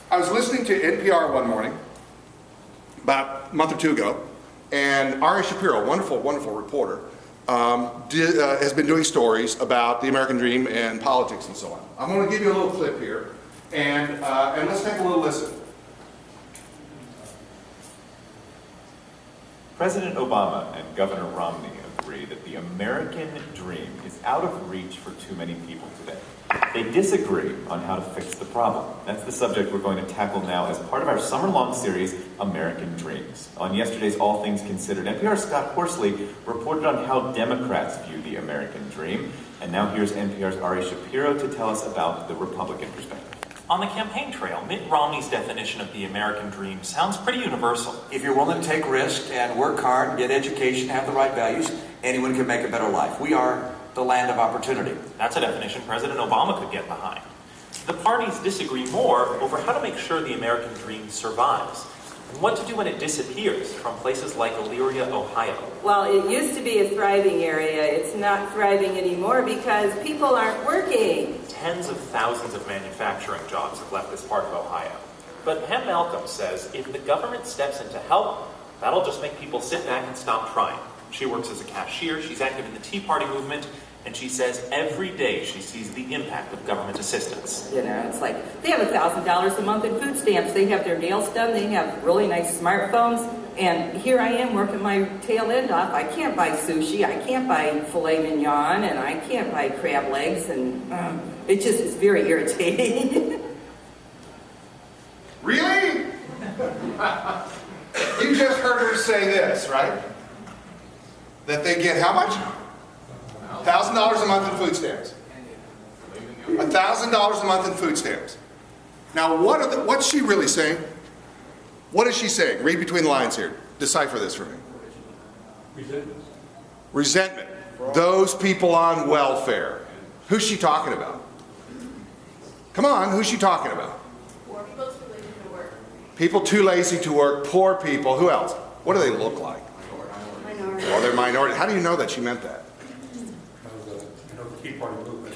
I was listening to NPR one morning, about a month or two ago, and Ari Shapiro, wonderful, wonderful reporter, has been doing stories about the American dream and politics and so on. I'm going to give you a little clip here, and let's take a little listen. President Obama and Governor Romney agree that the American dream is out of reach for too many people today. They disagree on how to fix the problem. That's the subject we're going to tackle now as part of our summer-long series, American Dreams. On yesterday's All Things Considered, NPR's Scott Horsley reported on how Democrats view the American dream. And now here's NPR's Ari Shapiro to tell us about the Republican perspective. On the campaign trail, Mitt Romney's definition of the American dream sounds pretty universal. If you're willing to take risks and work hard, get education, have the right values, anyone can make a better life. We are the land of opportunity. That's a definition President Obama could get behind. The parties disagree more over how to make sure the American dream survives, and what to do when it disappears from places like Elyria, Ohio. Well, it used to be a thriving area. It's not thriving anymore because people aren't working. Tens of thousands of manufacturing jobs have left this part of Ohio. But Pam Malcolm says if the government steps in to help, that'll just make people sit back and stop trying. She works as a cashier, she's active in the Tea Party movement, and she says every day she sees the impact of government assistance. You know, it's like they have $1,000 a month in food stamps. They have their nails done. They have really nice smartphones. And here I am working my tail end off. I can't buy sushi. I can't buy filet mignon. And I can't buy crab legs. And it just is very irritating. Really? You just heard her say this, right? That they get how much? $1,000 a month in food stamps. $1,000 a month in food stamps. Now, what's she really saying? What is she saying? Read between the lines here. Decipher this for me. Resentment. Resentment. Those people on welfare. Who's she talking about? Come on, who's she talking about? Poor people too lazy to work. People too lazy to work. Poor people. Who else? What do they look like? Minority. Well, they're minority. How do you know that she meant that? You know, the Tea Party movement.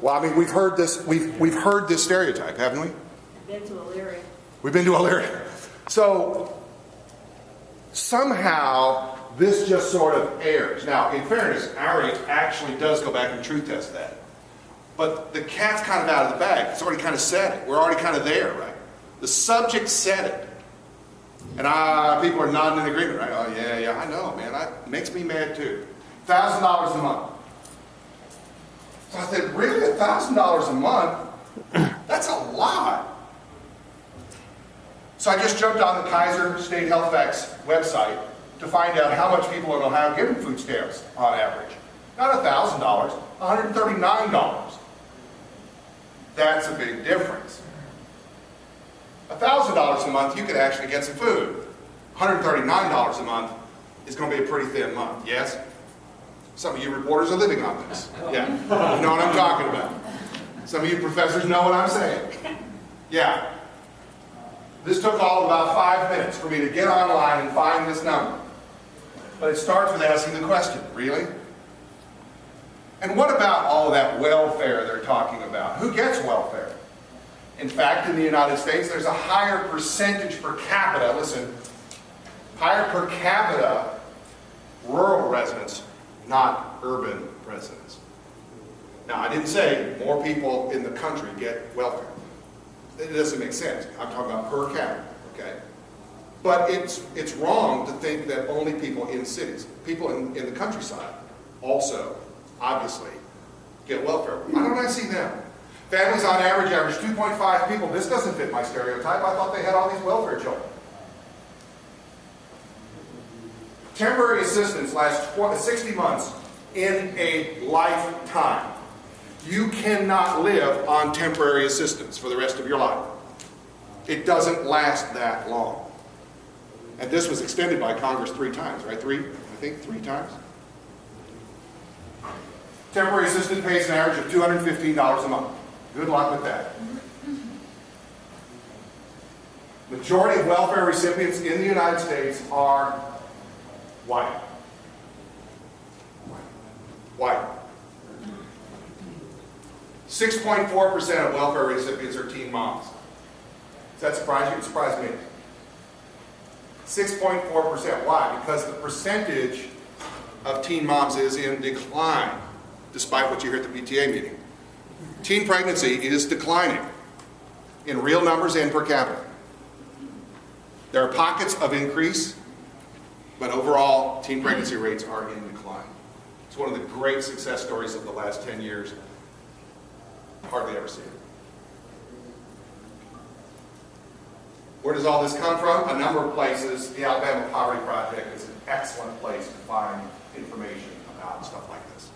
Well, I mean, we've heard this. We've heard this stereotype, haven't we? I've been to Elyria. We've been to Elyria. So somehow this just sort of airs. Now, in fairness, Ari actually does go back and truth test that. But the cat's kind of out of the bag. It's already kind of said it. We're already kind of there, right? The subject said it. And people are nodding in agreement, right? Oh, yeah, I know, man. It makes me mad, too. $1,000 a month. So I said, really? $1,000 a month? That's a lot. So I just jumped on the Kaiser State Health Facts website to find out how much people in Ohio get in food stamps on average. Not $1,000, $139. That's a big difference. $1,000 a month, you could actually get some food. $139 a month is going to be a pretty thin month, yes? Some of you reporters are living on this. Yeah, you know what I'm talking about. Some of you professors know what I'm saying. Yeah. This took all of about 5 minutes for me to get online and find this number. But it starts with asking the question, really? And what about all of that welfare they're talking about? Who gets welfare? In fact, in the United States, there's a higher percentage per capita, listen, higher per capita rural residents, not urban residents. Now, I didn't say more people in the country get welfare. It doesn't make sense. I'm talking about per capita, okay? But it's wrong to think that only people in cities, people in the countryside also, obviously, get welfare. Why don't I see them? Families on average 2.5 people. This doesn't fit my stereotype. I thought they had all these welfare children. Temporary assistance lasts 60 months in a lifetime. You cannot live on temporary assistance for the rest of your life. It doesn't last that long. And this was extended by Congress 3 times, right? I think 3 times. Temporary assistance pays an average of $215 a month. Good luck with that. Majority of welfare recipients in the United States are white. White. 6.4% of welfare recipients are teen moms. Does that surprise you? It surprised me. 6.4%. Why? Because the percentage of teen moms is in decline, despite what you hear at the PTA meeting. Teen pregnancy is declining in real numbers and per capita. There are pockets of increase, but overall, teen pregnancy rates are in decline. It's one of the great success stories of the last 10 years. Hardly ever see it. Where does all this come from? A number of places. The Alabama Poverty Project is an excellent place to find information about stuff like this.